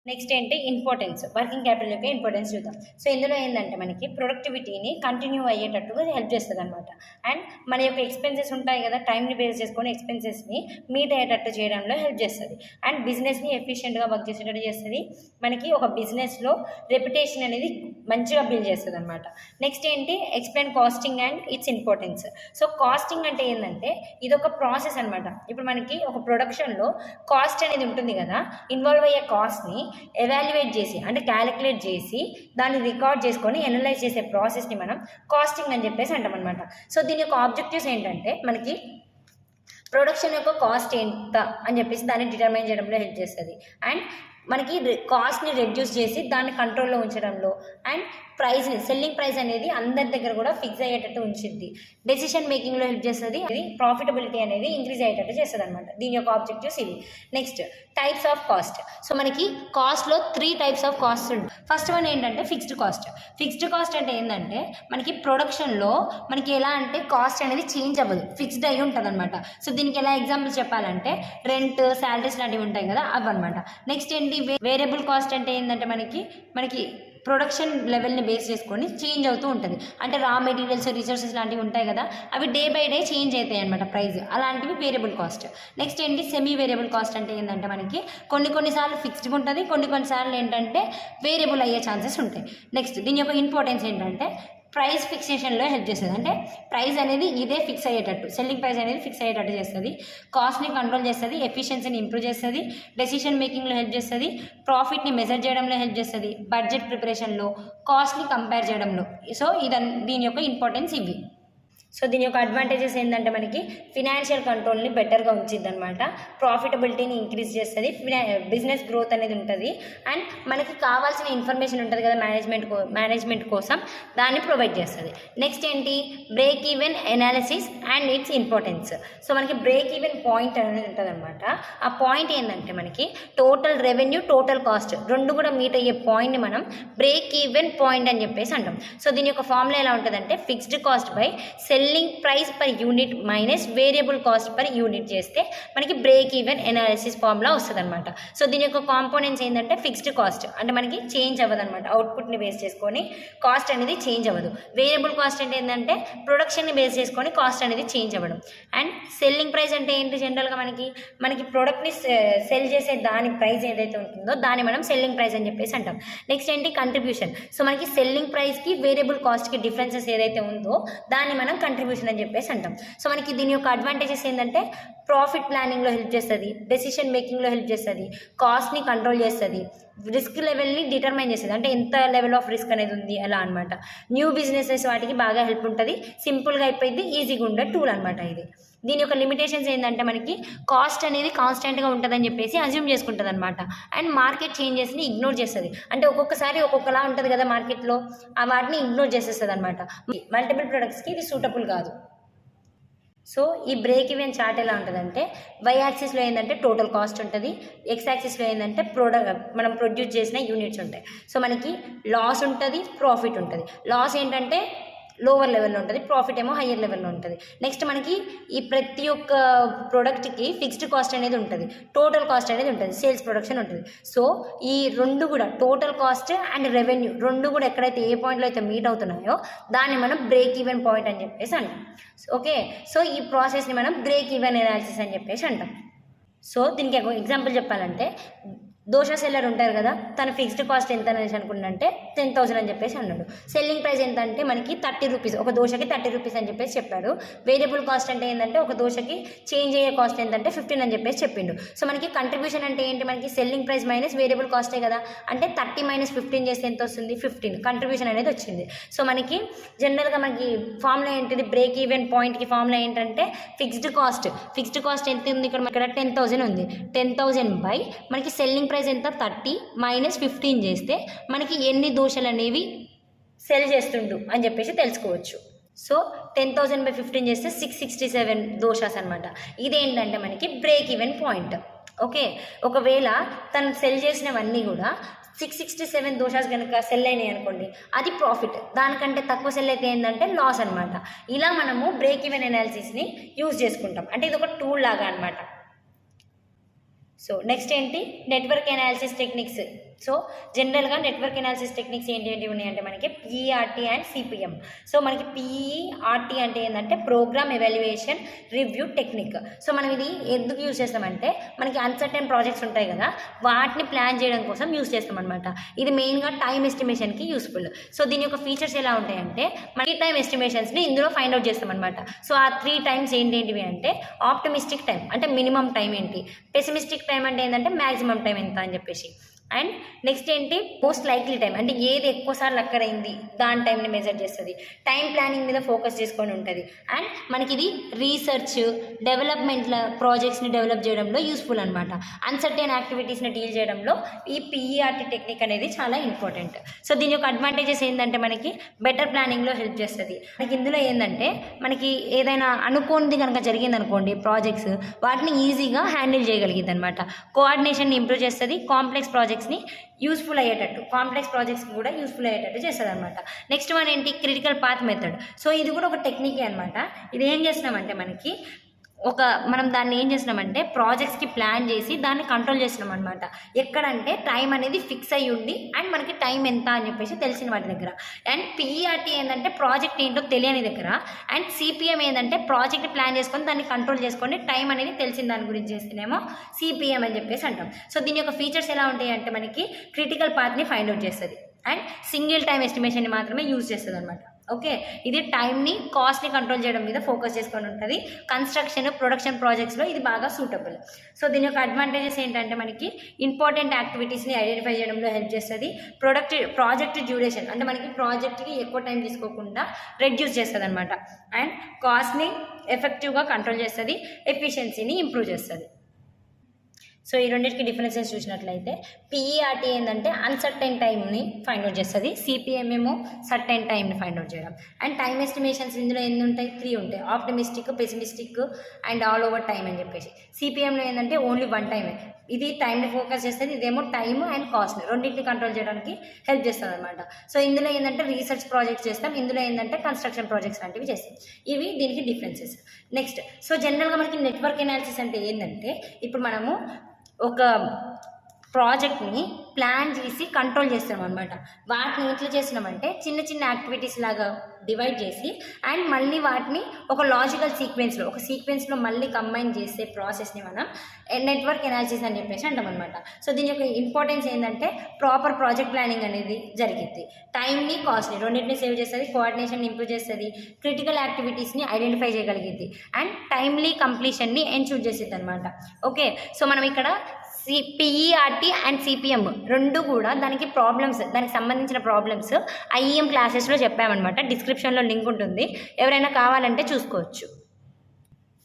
Speaker 1: నెక్స్ట్ ఏంటి ఇంపార్టెన్స్. వర్కింగ్ క్యాపిటల్ యొక్క ఇంపార్టెన్స్ చూద్దాం. సో ఇందులో ఏంటంటే మనకి ప్రొడక్టివిటీని కంటిన్యూ అయ్యేటట్టుగా హెల్ప్ చేస్తుంది అనమాట. అండ్ మన యొక్క ఎక్స్పెన్సెస్ ఉంటాయి కదా టైంని బేస్ చేసుకొని ఎక్స్పెన్సెస్ని మీట్ అయ్యేటట్టు చేయడంలో హెల్ప్ చేస్తుంది. అండ్ బిజినెస్ని ఎఫిషియెంట్గా వర్క్ చేసేటట్టు చేస్తుంది. మనకి ఒక బిజినెస్లో రెప్యుటేషన్ అనేది మంచిగా బిల్డ్ చేస్తుంది అనమాట. నెక్స్ట్ ఏంటి explain costing and its importance. So costing అంటే ఏంటంటే ఇది ఒక ప్రాసెస్ అనమాట. ఇప్పుడు మనకి ఒక ప్రొడక్షన్లో కాస్ట్ అనేది ఉంటుంది కదా, ఇన్వాల్వ్ అయ్యే కాస్ట్ని ఎవాల్యుయేట్ చేసి అంటే క్యాలిక్యులేట్ చేసి దాన్ని రికార్డ్ చేసుకొని ఎనలైజ్ చేసే ప్రాసెస్ని మనం కాస్టింగ్ అని చెప్పేసి అంటాం అనమాట. సో దీని యొక్క ఆబ్జెక్టివ్స్ ఏంటంటే మనకి ప్రొడక్షన్ యొక్క కాస్ట్ ఎంత అని చెప్పేసి దాన్ని డిటర్మైన్ చేయడంలో హెల్ప్ చేస్తుంది. అండ్ మనకి కాస్ట్ని రెడ్యూస్ చేసి దాన్ని కంట్రోల్లో ఉంచడంలో అండ్ ప్రైస్ని సెల్లింగ్ ప్రైస్ అనేది అందరి దగ్గర కూడా ఫిక్స్ అయ్యేటట్టు ఉంచుద్ది. డెసిషన్ మేకింగ్లో హెల్ప్ చేస్తుంది. ఇది ప్రాఫిటబిలిటీ అనేది ఇంక్రీజ్ అయ్యేటట్టు చేస్తుంది అనమాట. దీని యొక్క ఆబ్జెక్టివ్స్ ఇవి. Next types of cost. So మనకి కాస్ట్లో 3 టైప్స్ ఆఫ్ కాస్ట్ ఉంటుంది. ఫస్ట్ వన్ ఏంటంటే ఫిక్స్డ్ కాస్ట్. ఫిక్స్డ్ కాస్ట్ అంటే ఏంటంటే మనకి ప్రొడక్షన్లో మనకి ఎలా అంటే కాస్ట్ అనేది చేంజ్ అవ్వదు, ఫిక్స్డ్ అయ్యి ఉంటుంది అనమాట. సో దీనికి ఎలా ఎగ్జాంపుల్స్ చెప్పాలంటే రెంట్, శాలరీస్ లాంటివి ఉంటాయి కదా అవన్నమాట. నెక్స్ట్ ఏంటి వేరియబుల్ కాస్ట్ అంటే ఏంటంటే మనకి ప్రొడక్షన్ లెవెల్ని బేస్ చేసుకొని చేంజ్ అవుతూ ఉంటుంది అంటే రా మెటీరియల్స్, రిసోర్సెస్ లాంటివి ఉంటాయి కదా అవి డే బై డే చేంజ్ అవుతాయి అనమాట ప్రైస్, అలాంటివి వేరియబుల్ కాస్ట్. నెక్స్ట్ ఏంటి సెమీ వేరియబుల్ కాస్ట్ అంటే ఏంటంటే మనకి కొన్నిసార్లు ఫిక్స్డ్గా ఉంటుంది, కొన్నిసార్లు ఏంటంటే వేరియబుల్ అయ్యే ఛాన్సెస్ ఉంటాయి. నెక్స్ట్ దీని యొక్క ఇంపార్టెన్స్ ఏంటంటే ప్రైస్ ఫిక్సేషన్లో హెల్ప్ చేస్తుంది అంటే ప్రైస్ అనేది ఇదే ఫిక్స్ అయ్యేటట్టు, సెల్లింగ్ ప్రైస్ అనేది ఫిక్స్ అయ్యేటట్టు చేస్తుంది, కాస్ట్ని కంట్రోల్ చేస్తుంది, ఎఫిషియన్సీని ఇంప్రూవ్ చేస్తుంది, డెసిషన్ మేకింగ్లో హెల్ప్ చేస్తుంది, ప్రాఫిట్ని మెజర్ చేయడంలో హెల్ప్ చేస్తుంది, బడ్జెట్ ప్రిపరేషన్లో, కాస్ట్ని కంపేర్ చేయడంలో. సో దీని యొక్క ఇంపార్టెన్స్ ఇవి. సో దీని యొక్క అడ్వాంటేజెస్ ఏంటంటే మనకి ఫినాన్షియల్ కంట్రోల్ని బెటర్గా ఉంచిద్ది అనమాట, ప్రాఫిటబిలిటీని ఇంక్రీజ్ చేస్తుంది, బిజినెస్ గ్రోత్ అనేది ఉంటుంది, అండ్ మనకి కావాల్సిన ఇన్ఫర్మేషన్ ఉంటుంది కదా మేనేజ్మెంట్ కోసం, దాన్ని ప్రొవైడ్ చేస్తుంది. నెక్స్ట్ ఏంటి, break even analysis and its importance. So మనకి బ్రేక్ ఈవెన్ పాయింట్ అనేది ఉంటుంది అనమాట. ఆ పాయింట్ ఏంటంటే మనకి టోటల్ రెవెన్యూ టోటల్ కాస్ట్ రెండు కూడా మీట్ అయ్యే పాయింట్ని మనం బ్రేక్ ఈవెన్ పాయింట్ అని చెప్పేసి అంటాం. సో దీని యొక్క ఫార్ములా ఎలా ఉంటుందంటే fixed cost by selling price per unit minus variable cost per unit చేస్తే మనకి బ్రేక్ ఈవెన్ ఎనాలిసిస్ ఫార్ములా వస్తుంది అనమాట. సో దీని యొక్క కాంపోనెంట్స్ ఏంటంటే ఫిక్స్డ్ కాస్ట్ అంటే మనకి చేంజ్ అవ్వదు అనమాట, అవుట్పుట్ని బేస్ చేసుకొని కాస్ట్ అనేది చేంజ్ అవ్వదు. వేరియబుల్ కాస్ట్ అంటే ఏంటంటే ప్రొడక్షన్ని బేస్ చేసుకొని కాస్ట్ అనేది చేంజ్ అవ్వడం. అండ్ సెల్లింగ్ ప్రైస్ అంటే ఏంటి, జనరల్గా మనకి ప్రోడక్ట్ని సెల్ చేసే దాని ప్రైస్ ఏదైతే ఉంటుందో దాన్ని మనం సెల్లింగ్ ప్రైస్ అని చెప్పేసి అంటాం. నెక్స్ట్ ఏంటి, కంట్రిబ్యూషన్. సో మనకి సెల్లింగ్ ప్రైస్కి వేరియబుల్ కాస్ట్కి డిఫరెన్సెస్ ఏదైతే ఉందో దాన్ని మనం కంట్రిబ్యూషన్ అని చెప్పేసి అంటాం. సో మనకి దీని యొక్క అడ్వాంటేజెస్ ఏంటంటే ప్రాఫిట్ ప్లానింగ్లో హెల్ప్ చేస్తుంది, డెసిషన్ మేకింగ్లో హెల్ప్ చేస్తుంది, కాస్ట్ని కంట్రోల్ చేస్తుంది, రిస్క్ లెవెల్ని డిటర్మైన్ చేస్తుంది, అంటే ఎంత లెవెల్ ఆఫ్ రిస్క్ అనేది ఉంది అలా అనమాట. న్యూ బిజినెసెస్ వాటికి బాగా హెల్ప్ ఉంటుంది, సింపుల్గా అయిపోయింది, ఈజీగా ఉండే టూల్ అనమాట ఇది. దీని యొక్క లిమిటేషన్స్ ఏంటంటే మనకి కాస్ట్ అనేది కాన్స్టెంట్గా ఉంటుందని చెప్పేసి అజ్యూమ్ చేసుకుంటుంది అనమాట. అండ్ మార్కెట్ చేంజెస్ని ఇగ్నోర్ చేస్తుంది, అంటే ఒక్కొక్కసారి ఒక్కొక్కలా ఉంటుంది కదా మార్కెట్లో, ఆ వాటిని ఇగ్నోర్ చేసేస్తుంది అనమాట. మల్టిపుల్ ప్రొడక్ట్స్కి ఇది సూటబుల్ కాదు. సో ఈ బ్రేక్ ఈవెన్ చార్ట్ ఎలా ఉంటుందంటే వై యాక్సిస్లో ఏంటంటే టోటల్ కాస్ట్ ఉంటుంది, ఎక్స్ యాక్సిస్లో ఏంటంటే మనం ప్రొడ్యూస్ చేసిన యూనిట్స్ ఉంటాయి. సో మనకి లాస్ ఉంటుంది, ప్రాఫిట్ ఉంటుంది. లాస్ ఏంటంటే లోవర్ లెవెల్లో ఉంటుంది, ప్రాఫిట్ ఏమో హయ్యర్ లెవెల్లో ఉంటుంది. నెక్స్ట్ మనకి ఈ ప్రతి ఒక్క ప్రోడక్ట్కి ఫిక్స్డ్ కాస్ట్ అనేది ఉంటుంది, టోటల్ కాస్ట్ అనేది ఉంటుంది, సేల్స్ ప్రొడక్షన్ ఉంటుంది. సో ఈ రెండు కూడా టోటల్ కాస్ట్ అండ్ రెవెన్యూ రెండు కూడా ఎక్కడైతే ఏ పాయింట్లో అయితే మీట్ అవుతున్నాయో దాన్ని మనం బ్రేక్ ఈవెన్ పాయింట్ అని చెప్పేసి అంటాం. ఓకే, సో ఈ ప్రాసెస్ని మనం బ్రేక్ ఈవెన్ ఎనాలిసిస్ అని చెప్పేసి అంటాం. సో దీనికి ఎగ్జాంపుల్ చెప్పాలంటే దోశ సెల్లర్ ఉంటారు కదా, తన ఫిక్స్డ్ కాస్ట్ ఎంత అనేసి అనుకుంటే 10,000 అని చెప్పేసి అన్నాడు. సెల్లింగ్ ప్రైస్ ఎంత అంటే మనకి 30 రూపీస్, ఒక దోశకి 30 రూపీస్ అని చెప్పేసి చెప్పాడు. వేరియబుల్ కాస్ట్ అంటే ఏంటంటే ఒక దోశకి చేంజ్ అయ్యే కాస్ట్ ఏంటంటే 15 అని చెప్పేసి చెప్పిండు. సో మనకి కంట్రిబ్యూషన్ అంటే ఏంటి, మనకి సెల్లింగ్ ప్రైస్ మైనస్ వేరియబుల్ కాస్టే కదా, అంటే 30 మైనస్ 15 చేస్తే ఎంత వస్తుంది, 15 కంట్రిబ్యూషన్ అనేది వచ్చింది. సో మనకి జనరల్గా మనకి ఫార్ములా ఏంటిది, బ్రేక్ ఈవెన్ పాయింట్కి ఫార్ములా ఏంటంటే ఫిక్స్డ్ కాస్ట్ ఎంత ఉంది ఇక్కడ 10,000 ఉంది, 10,000 బై మనకి సెల్లింగ్ ప్రైస్ ఎంత 30 మైనస్ 15 చేస్తే మనకి ఎన్ని దోశలు అనేవి సెల్ చేస్తుండు అని చెప్పేసి తెలుసుకోవచ్చు. సో 10,000 బై 15 చేస్తే 667 దోశాస్ అనమాట. ఇదేంటంటే మనకి బ్రేక్ ఈవెన్ పాయింట్. ఓకే, ఒకవేళ తను సెల్ చేసినవన్నీ కూడా 667 దోశాస్ కనుక సెల్ అయినాయి అనుకోండి, అది ప్రాఫిట్. దానికంటే తక్కువ సెల్ అయితే ఏంటంటే లాస్ అనమాట. ఇలా మనము బ్రేక్ ఈవెన్ అనాలిసిస్ని యూజ్ చేసుకుంటాం, అంటే ఇది ఒక టూల్ లాగా అనమాట. సో నెక్స్ట్ ఏంటి, నెట్వర్క్ అనాలిసిస్ టెక్నిక్స్. సో జనరల్గా నెట్వర్క్ అనాలిసిస్ టెక్నిక్స్ ఏంటి ఉన్నాయంటే మనకి పిఈఆర్టీ అండ్ సిపిఎం. సో మనకి పిఈఆర్టీ అంటే ఏంటంటే programme evaluation review technique. So మనం ఇది ఎందుకు యూజ్ చేస్తామంటే మనకి అన్సర్టెన్ ప్రాజెక్ట్స్ ఉంటాయి కదా, వాటిని ప్లాన్ చేయడం కోసం యూజ్ చేస్తాం అనమాట. ఇది మెయిన్గా టైం ఎస్టిమేషన్కి యూస్ఫుల్. సో దీని యొక్క ఫీచర్స్ ఎలా ఉంటాయంటే మనకి టైం ఎస్టిమేషన్స్ని ఇందులో ఫైండ్ అవుట్ చేస్తాం అనమాట. సో ఆ 3 టైమ్స్ ఏంటివి అంటే ఆప్టమిస్టిక్ టైం అంటే మినిమం టైం ఏంటి, పెసిమిస్టిక్ టైం అంటే ఏంటంటే మ్యాక్సిమం టైం ఎంత అని చెప్పేసి, అండ్ నెక్స్ట్ ఏంటి మోస్ట్ లైక్లీ టైం అంటే ఏది ఎక్కువసార్లు అక్కడైంది దాని టైంని మెజర్ చేస్తుంది. టైం ప్లానింగ్ మీద ఫోకస్ చేసుకొని ఉంటుంది. అండ్ మనకి ఇది రీసెర్చ్ డెవలప్మెంట్ల ప్రాజెక్ట్స్ని డెవలప్ చేయడంలో యూస్ఫుల్ అనమాట. అన్సర్టెన్ యాక్టివిటీస్ని డీల్ చేయడంలో ఈ పిఈఆర్టీ టెక్నిక్ అనేది చాలా ఇంపార్టెంట్. సో దీని యొక్క అడ్వాంటేజెస్ ఏంటంటే మనకి బెటర్ ప్లానింగ్లో హెల్ప్ చేస్తుంది. మనకి ఇందులో ఏంటంటే మనకి ఏదైనా అనుకోనిది కనుక జరిగిందనుకోండి ప్రాజెక్ట్స్, వాటిని ఈజీగా హ్యాండిల్ చేయగలిగింది అనమాట. కోఆర్డినేషన్ని ఇంప్రూవ్ చేస్తుంది, కాంప్లెక్స్ ప్రాజెక్ట్స్ని యూస్ఫుల్ అయ్యేటట్టు కాంప్లెక్స్ ప్రాజెక్ట్స్కి కూడా యూస్ఫుల్ అయ్యేటట్టు చేస్తుంది అనమాట. నెక్స్ట్ వన్ ఏంటి, క్రిటికల్ పాత్ మెథడ్. సో ఇది కూడా ఒక టెక్నికే అనమాట. ఇది ఏం చేస్తున్నామంటే మనం దాన్ని ఏం చేసినామంటే ప్రాజెక్ట్స్కి ప్లాన్ చేసి దాన్ని కంట్రోల్ చేసినాం అనమాట. ఎక్కడంటే టైం అనేది ఫిక్స్ అయ్యి ఉండి అండ్ మనకి టైం ఎంత అని చెప్పేసి తెలిసిన వాటి దగ్గర. అండ్ పిఈఆర్టీ ఏంటంటే ప్రాజెక్ట్ ఏంటో తెలియని దగ్గర. అండ్ సిపిఎం ఏంటంటే ప్రాజెక్ట్ ప్లాన్ చేసుకొని దాన్ని కంట్రోల్ చేసుకొని టైం అనేది తెలిసిన దాని గురించి చేస్తేనేమో సిపిఎం అని చెప్పేసి అంటాం. సో దీని యొక్క ఫీచర్స్ ఎలా ఉంటాయి అంటే మనకి క్రిటికల్ పాత్ని ఫైండ్ అవుట్ చేస్తుంది అండ్ సింగిల్ టైం ఎస్టిమేషన్ని మాత్రమే యూజ్ చేస్తుంది అనమాట. ఓకే, ఇది టైంని కాస్ట్ని కంట్రోల్ చేయడం మీద ఫోకస్ చేసుకొని ఉంటుంది. కన్స్ట్రక్షన్ ప్రొడక్షన్ ప్రాజెక్ట్స్లో ఇది బాగా సూటబుల్. సో దీని యొక్క అడ్వాంటేజెస్ ఏంటంటే మనకి ఇంపార్టెంట్ యాక్టివిటీస్ని ఐడెంటిఫై చేయడంలో హెల్ప్ చేస్తుంది. ప్రాజెక్ట్ డ్యూరేషన్ అంటే మనకి ప్రాజెక్ట్కి ఎక్కువ టైం తీసుకోకుండా రెడ్యూస్ చేస్తుంది అనమాట. అండ్ కాస్ట్ని ఎఫెక్టివ్గా కంట్రోల్ చేస్తుంది, ఎఫిషియన్సీని ఇంప్రూవ్ చేస్తుంది. సో ఈ రెండింటికి డిఫరెన్సెస్ చూసినట్లయితే పిఈఆర్టీ ఏంటంటే అన్సర్టైన్ టైంని ఫైండ్ అవుట్ చేస్తుంది, సిపిఎం ఏమో సర్టైన్ టైంని ఫైండ్ అవుట్ చేయడం. అండ్ టైం ఎస్టిమేషన్స్ ఇందులో ఎన్ని ఉంటాయి? 3 ఉంటాయి, optimistic, pessimistic and all over time అని చెప్పేసి. సిపిఎంలో ఏంటంటే ఓన్లీ 1 టైమే, ఇది టైంని ఫోకస్ చేస్తుంది, ఇదేమో టైమ్ అండ్ కాస్ట్ని రెండింటిని కంట్రోల్ చేయడానికి హెల్ప్ చేస్తుంది అనమాట. సో ఇందులో ఏంటంటే రీసెర్చ్ ప్రాజెక్ట్స్ చేస్తాం, ఇందులో ఏంటంటే కన్స్ట్రక్షన్ ప్రాజెక్ట్స్ లాంటివి చేస్తాం. ఇవి దీనికి డిఫరెన్సెస్. నెక్స్ట్, సో జనరల్గా మనకి నెట్వర్క్ ఎనాలిసిస్ అంటే ఏంటంటే ఇప్పుడు మనము ఒక ప్రాజెక్ట్ని ప్లాన్ చేసి కంట్రోల్ చేస్తాం అనమాట. వాటిని ఎట్లా చేస్తున్నామంటే చిన్న చిన్న యాక్టివిటీస్ లాగా డివైడ్ చేసి అండ్ మళ్ళీ వాటిని ఒక లాజికల్ సీక్వెన్స్లో మళ్ళీ కంబైన్ చేసే ప్రాసెస్ని మనం నెట్వర్క్ ఎనాలిసిస్ అని చెప్పేసి అంటాం అనమాట. సో దీని యొక్క ఇంపార్టెన్స్ ఏంటంటే ప్రాపర్ ప్రాజెక్ట్ ప్లానింగ్ అనేది జరిగిద్ది, టైంని కాస్ట్ని రెండింటిని సేవ్ చేస్తుంది, కోఆర్డినేషన్ ఇంప్రూవ్ చేస్తుంది, క్రిటికల్ యాక్టివిటీస్ని ఐడెంటిఫై చేయగలిగిద్ది అండ్ టైమ్లీ కంప్లీషన్ని ఎన్షూర్ చేసిద్ది అనమాట. ఓకే, సో మనం ఇక్కడ పిఈఆర్టీ అండ్ సిపిఎం రెండు కూడా దానికి సంబంధించిన ప్రాబ్లమ్స్ ఐఈఎం క్లాసెస్లో చెప్పామన్నమాట. డిస్క్రిప్షన్లో లింక్ ఉంటుంది, ఎవరైనా కావాలంటే చూసుకోవచ్చు.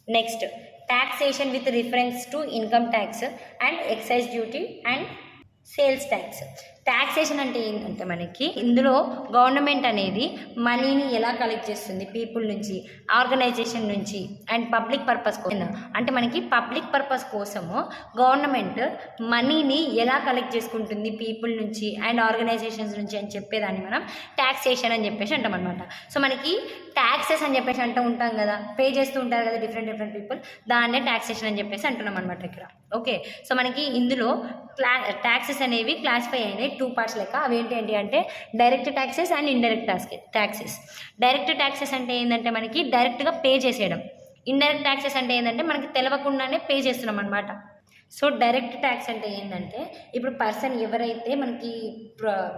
Speaker 1: Next, taxation with reference to income tax and excise duty and sales tax. Taxation అంటే ఏంటంటే మనకి ఇందులో గవర్నమెంట్ అనేది మనీని ఎలా కలెక్ట్ చేస్తుంది పీపుల్ నుంచి, ఆర్గనైజేషన్ నుంచి అండ్ పబ్లిక్ పర్పస్ కోసం. అంటే మనకి పబ్లిక్ పర్పస్ కోసము గవర్నమెంట్ మనీని ఎలా కలెక్ట్ చేసుకుంటుంది పీపుల్ నుంచి అండ్ ఆర్గనైజేషన్స్ నుంచి అని చెప్పేదాన్ని మనం ట్యాక్సేషన్ అని చెప్పేసి అంటాం అనమాట. సో మనకి ట్యాక్సెస్ అని చెప్పేసి అంటూ ఉంటాం కదా, పే చేస్తూ ఉంటారు కదా డిఫరెంట్ పీపుల్, దాన్నే ట్యాక్సేషన్ అని చెప్పేసి అంటున్నాం అనమాట ఇక్కడ. ఓకే, సో మనకి ఇందులో ట్యాక్సెస్ అనేవి క్లాసిఫై అయినాయి 2 పార్ట్స్ లెక్క. అవి ఏంటి అంటే direct taxes and indirect taxes. Direct taxes అంటే ఏంటంటే మనకి డైరెక్ట్గా పే చేసేయడం. ఇండైరెక్ట్ ట్యాక్సెస్ అంటే ఏంటంటే మనకి తెలియకుండానే పే చేస్తున్నాం అనమాట. సో డైరెక్ట్ ట్యాక్స్ అంటే ఏంటంటే ఇప్పుడు పర్సన్ ఎవరైతే మనకి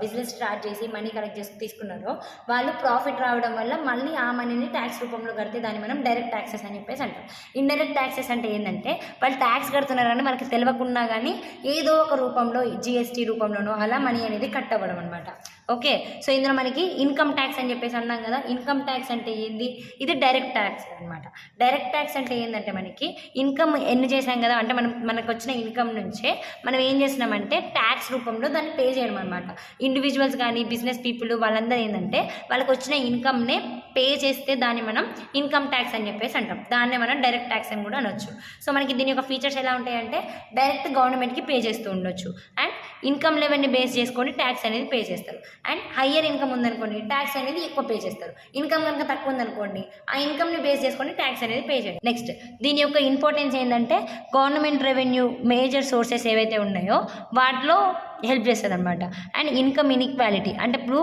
Speaker 1: బిజినెస్ స్టార్ట్ చేసి మనీ కలెక్ట్ చేసి తీసుకున్నారో వాళ్ళు ప్రాఫిట్ రావడం వల్ల మళ్ళీ ఆ మనీని ట్యాక్స్ రూపంలో కడితే దాన్ని మనం డైరెక్ట్ ట్యాక్సెస్ అని చెప్పేసి అంటాం. ఇండైరెక్ట్ ట్యాక్సెస్ అంటే ఏంటంటే వాళ్ళు ట్యాక్స్ కడుతున్నారని మనకి తెలియకుండా కానీ ఏదో ఒక రూపంలో జిఎస్టీ రూపంలోనో అలా మనీ అనేది కట్ అవ్వడం అనమాట. ఓకే, సో ఇందులో మనకి ఇన్కమ్ ట్యాక్స్ అని చెప్పేసి అన్నాం కదా. ఇన్కమ్ ట్యాక్స్ అంటే ఏంది? ఇది డైరెక్ట్ ట్యాక్స్ అనమాట. డైరెక్ట్ ట్యాక్స్ అంటే ఏంటంటే మనకి ఇన్కమ్ ఎన్ని చేసాం కదా, అంటే మనకు వచ్చిన ఇన్కమ్ నుంచే మనం ఏం చేస్తున్నామంటే ట్యాక్స్ రూపంలో దాన్ని పే చేయడం అనమాట. ఇండివిజువల్స్ కానీ బిజినెస్ పీపుల్ వాళ్ళందరూ ఏంటంటే వాళ్ళకి వచ్చిన ఇన్కమ్నే పే చేస్తే దాన్ని మనం ఇన్కమ్ ట్యాక్స్ అని చెప్పేసి అంటాం. దాన్నే మనం డైరెక్ట్ ట్యాక్స్ అని కూడా అనొచ్చు. సో మనకి దీని యొక్క ఫీచర్స్ ఎలా ఉంటాయంటే డైరెక్ట్ గవర్నమెంట్కి పే చేస్తూ ఉండొచ్చు అండ్ ఇన్కమ్ లెవెల్ని బేస్ చేసుకొని ట్యాక్స్ అనేది పే చేస్తారు. అండ్ హయ్యర్ ఇన్కమ్ ఉందనుకోండి ట్యాక్స్ అనేది ఎక్కువ పే చేస్తారు. ఇన్కమ్ కనుక తక్కువ ఉందనుకోండి ఆ ఇన్కమ్ని బేస్ చేసుకొని ట్యాక్స్ అనేది పే చేయాలి. నెక్స్ట్, దీని యొక్క ఇంపార్టెన్స్ ఏంటంటే గవర్నమెంట్ రెవెన్యూ మేజర్ సోర్సెస్ ఏవైతే ఉన్నాయో వాటిలో హెల్ప్ చేస్తుంది అనమాట. అండ్ ఇన్కమ్ ఇన్ఈక్వాలిటీ అంటే ఇప్పుడు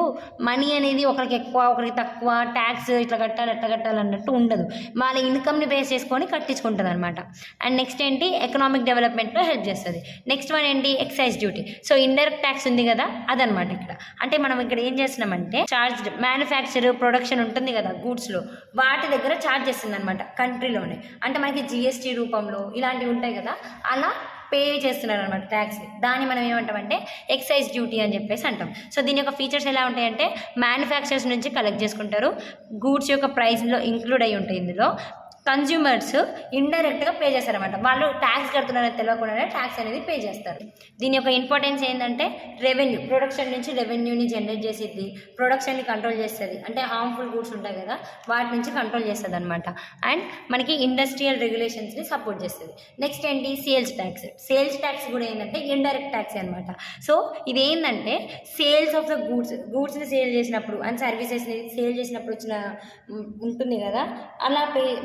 Speaker 1: మనీ అనేది ఒకరికి ఎక్కువ ఒకరికి తక్కువ, ట్యాక్స్ ఇట్లా కట్టాలి అట్లా కట్టాలి అన్నట్టు ఉండదు, వాళ్ళ ఇన్కమ్ని బేస్ చేసుకొని కట్టించుకుంటుంది అనమాట. అండ్ నెక్స్ట్ ఏంటి, ఎకనామిక్ డెవలప్మెంట్లో హెల్ప్ చేస్తుంది. నెక్స్ట్ వన్ ఏంటి, excise duty. So indirect tax ఉంది కదా అదనమాట ఇక్కడ. అంటే మనం ఇక్కడ ఏం చేస్తున్నామంటే చార్జ్ మ్యానుఫ్యాక్చర్ ప్రొడక్షన్ ఉంటుంది కదా గూడ్స్లో, వాటి దగ్గర ఛార్జ్ చేస్తుంది అనమాట కంట్రీలోనే. అంటే మనకి జిఎస్టీ రూపంలో ఇలాంటివి ఉంటాయి కదా, అలా పే చేస్తున్నారు అనమాట ట్యాక్స్. దాన్ని మనం ఏమంటామంటే ఎక్సైజ్ డ్యూటీ అని చెప్పేసి అంటాం. సో దీని యొక్క ఫీచర్స్ ఎలా ఉంటాయంటే మ్యానుఫ్యాక్చరర్స్ నుంచి కలెక్ట్ చేసుకుంటారు, గూడ్స్ యొక్క ప్రైస్లో ఇంక్లూడ్ అయి ఉంటాయి. ఇందులో కన్జ్యూమర్స్ ఇండైరెక్ట్గా పే చేస్తారనమాట. వాళ్ళు ట్యాక్స్ కడుతున్నారని తెలియకుండానే ట్యాక్స్ అనేది పే చేస్తారు. దీని యొక్క ఇంపార్టెన్స్ ఏంటంటే రెవెన్యూ, ప్రొడక్షన్ నుంచి రెవెన్యూని జనరేట్ చేసిద్ది, ప్రొడక్షన్ని కంట్రోల్ చేస్తుంది. అంటే హార్మ్ఫుల్ గూడ్స్ ఉంటాయి కదా వాటి నుంచి కంట్రోల్ చేస్తుంది అనమాట. అండ్ మనకి ఇండస్ట్రియల్ రెగ్యులేషన్స్ని సపోర్ట్ చేస్తుంది. నెక్స్ట్ ఏంటి, సేల్స్ ట్యాక్స్. సేల్స్ ట్యాక్స్ కూడా ఏంటంటే ఇండైరెక్ట్ ట్యాక్స్ అనమాట. సో ఇది ఏంటంటే సేల్స్ ఆఫ్ ద గూడ్స్ని సేల్ చేసినప్పుడు అండ్ సర్వీసెస్ని సేల్ చేసినప్పుడు వచ్చిన ఉంటుంది కదా, అలా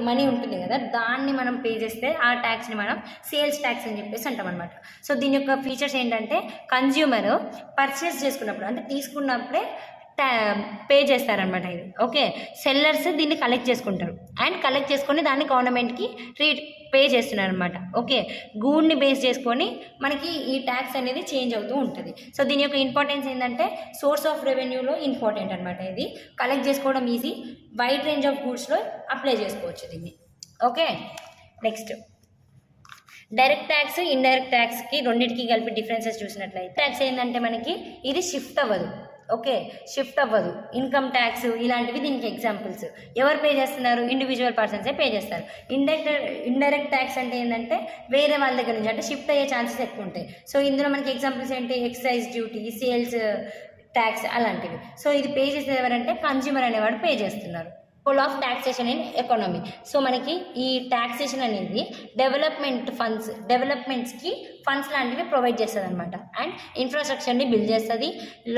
Speaker 1: మనీ ఉంటుంది కదా, దాన్ని మనం పే చేస్తే ఆ ట్యాక్స్ని మనం సేల్స్ ట్యాక్స్ అని చెప్పేసి అంటాం అనమాట. సో దీని యొక్క ఫీచర్స్ ఏంటంటే కన్జ్యూమర్ పర్చేస్ చేసుకున్నప్పుడు అంటే తీసుకున్నప్పుడే పే చేస్తారనమాట ఇది. ఓకే, సెల్లర్స్ దీన్ని కలెక్ట్ చేసుకుంటారు అండ్ కలెక్ట్ చేసుకొని దాన్ని గవర్నమెంట్కి పే చేస్తున్నారు అనమాట. ఓకే, గూడ్ని బేస్ చేసుకొని మనకి ఈ ట్యాక్స్ అనేది చేంజ్ అవుతూ ఉంటుంది. సో దీని యొక్క ఇంపార్టెన్స్ ఏంటంటే సోర్స్ ఆఫ్ రెవెన్యూలో ఇంపార్టెంట్ అనమాట. ఇది కలెక్ట్ చేసుకోవడం ఈజీ, వైడ్ రేంజ్ ఆఫ్ గూడ్స్లో అప్లై చేసుకోవచ్చు దీన్ని. Okay, next direct tax, indirect ట్యాక్స్కి రెండింటికి కలిపి డిఫరెన్సెస్ చూసినట్లయితే ట్యాక్స్ ఏంటంటే మనకి ఇది షిఫ్ట్ అవ్వదు. ఓకే, షిఫ్ట్ అవ్వదు. ఇన్కమ్ ట్యాక్స్ ఇలాంటివి దీనికి ఎగ్జాంపుల్స్. ఎవరు పే చేస్తున్నారు? ఇండివిజువల్ పర్సన్సే పే చేస్తారు. ఇండైరెక్ట్ ట్యాక్స్ అంటే ఏంటంటే వేరే వాళ్ళ దగ్గర నుంచి అంటే షిఫ్ట్ అయ్యే ఛాన్సెస్ ఎక్కువ ఉంటాయి. సో ఇందులో మనకి ఎగ్జాంపుల్స్ ఏంటి? ఎక్సైజ్ డ్యూటీ, సేల్స్ ట్యాక్స్ అలాంటివి. సో ఇది పే చేసేది ఎవరంటే కన్జ్యూమర్ అనేవాడు పే చేస్తున్నారు. Role of taxation in economy. So మనకి ఈ ట్యాక్సేషన్ అనేది డెవలప్మెంట్స్కి ఫండ్స్ లాంటివి ప్రొవైడ్ చేస్తుంది అనమాట. అండ్ ఇన్ఫ్రాస్ట్రక్చర్ని బిల్డ్ చేస్తుంది.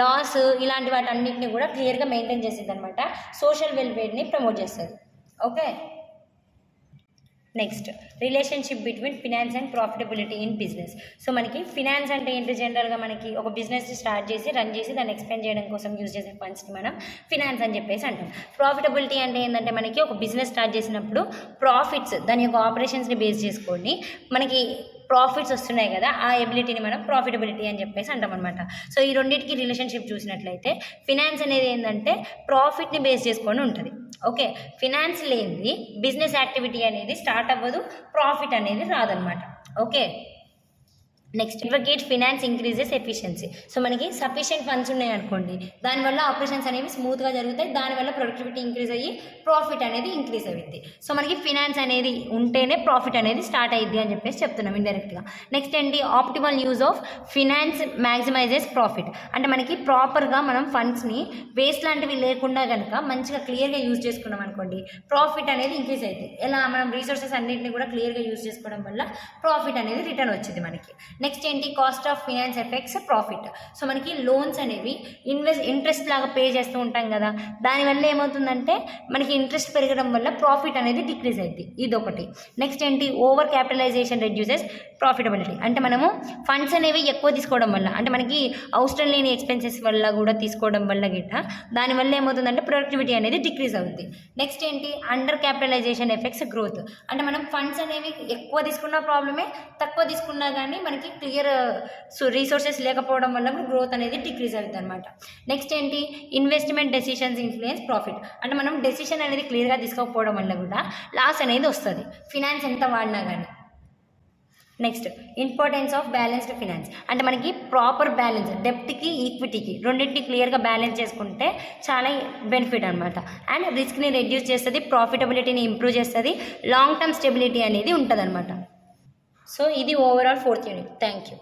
Speaker 1: లాస్ ఇలాంటి వాటి అన్నింటినీ కూడా క్లియర్గా మెయింటైన్ చేస్తుంది అనమాట. సోషల్ వెల్ఫేర్ని ప్రమోట్ చేస్తుంది. Okay, next relationship between finance and profitability in business. So మనకి ఫినాన్స్ అంటే ఏంటి? జనరల్గా మనకి ఒక బిజినెస్ స్టార్ట్ చేసి రన్ చేసి దాన్ని ఎక్స్పెండ్ చేయడం కోసం యూజ్ చేసే ఫండ్స్ని మనం ఫినాన్స్ అని చెప్పేసి అంటాం. ప్రాఫిటబిలిటీ అంటే ఏంటంటే మనకి ఒక బిజినెస్ స్టార్ట్ చేసినప్పుడు ప్రాఫిట్స్ దాని యొక్క ఆపరేషన్స్ని బేస్ చేసుకొని మనకి ప్రాఫిట్స్ వస్తున్నాయి కదా, ఆ ఎబిలిటీని మనం ప్రాఫిటబిలిటీ అని చెప్పేసి అంటాం అనమాట. సో ఈ రెండింటికి రిలేషన్షిప్ చూసినట్లయితే ఫినాన్స్ అనేది ఏంటంటే ప్రాఫిట్ని బేస్ చేసుకొని ఉంటుంది. ఓకే, ఫినాన్స్ లేనిది బిజినెస్ యాక్టివిటీ అనేది స్టార్ట్ అవ్వదు, ప్రాఫిట్ అనేది రాదనమాట. Okay, next advocate finance increases efficiency. So మనకి సఫిషియెంట్ ఫండ్స్ ఉన్నాయనుకోండి, దానివల్ల ఆపరేషన్స్ అనేవి స్మూత్గా జరుగుతాయి, దానివల్ల ప్రొడక్టివిటీ ఇంక్రీజ్ అయ్యి ప్రాఫిట్ అనేది ఇంక్రీజ్ అవుద్ది. సో మనకి ఫినాన్స్ అనేది ఉంటేనే ప్రాఫిట్ అనేది స్టార్ట్ అయ్యిద్ది అని చెప్పేసి చెప్తున్నాం ఇండైరెక్ట్గా. నెక్స్ట్ ఏంటి? Optimal use of finance maximises profit. అంటే మనకి ప్రాపర్గా మనం ఫండ్స్ని వేస్ట్ లాంటివి లేకుండా కనుక మంచిగా క్లియర్గా యూజ్ చేసుకున్నాం అనుకోండి, ప్రాఫిట్ అనేది ఇంక్రీజ్ అవుతుంది. ఎలా? మనం రీసోర్సెస్ అన్నింటినీ కూడా క్లియర్గా యూజ్ చేసుకోవడం వల్ల ప్రాఫిట్ అనేది రిటర్న్ వచ్చింది మనకి. నెక్స్ట్ ఏంటి? Cost of finance effects profit. So మనకి లోన్స్ అనేవి ఇంట్రెస్ట్ లాగా పే చేస్తూ ఉంటాం కదా, దానివల్ల ఏమవుతుందంటే మనకి ఇంట్రెస్ట్ పెరగడం వల్ల ప్రాఫిట్ అనేది డిక్రీజ్ అవుతుంది. ఇదొకటి. నెక్స్ట్ ఏంటి? Over capitalisation reduces profitability. అంటే మనము ఫండ్స్ అనేవి ఎక్కువ తీసుకోవడం వల్ల, అంటే మనకి అవసరం లేని ఎక్స్పెన్సెస్ వల్ల కూడా తీసుకోవడం వల్ల గిట్ట దానివల్ల ఏమవుతుందంటే ప్రొడక్టివిటీ అనేది డిక్రీజ్ అవుతుంది. నెక్స్ట్ ఏంటి? Under capitalisation affects growth. అంటే మనం ఫండ్స్ అనేవి ఎక్కువ తీసుకున్న ప్రాబ్లమే, తక్కువ తీసుకున్నా కానీ మనకి క్లియర్ రీసోర్సెస్ లేకపోవడం వల్ల గ్రోత్ అనేది డిక్రీజ్ అవుతుంది అనమాట. నెక్స్ట్ ఏంటి? Investment decisions influence profit. అంటే మనం డెసిషన్ అనేది క్లియర్గా తీసుకోకపోవడం వల్ల కూడా లాస్ అనేది వస్తుంది ఫినాన్స్ ఎంత వాడినా కానీ. Next importance of balanced finance. అంటే మనకి ప్రాపర్ బ్యాలెన్స్, డెప్ట్కి ఈక్విటీకి రెండింటిని క్లియర్గా బ్యాలెన్స్ చేసుకుంటే చాలా బెనిఫిట్ అనమాట. అండ్ రిస్క్ని రెడ్యూస్ చేస్తుంది, ప్రాఫిటబిలిటీని ఇంప్రూవ్ చేస్తుంది, లాంగ్ టర్మ్ స్టెబిలిటీ అనేది ఉంటుంది అనమాట. సో ఇది overall 4th unit. Thank you.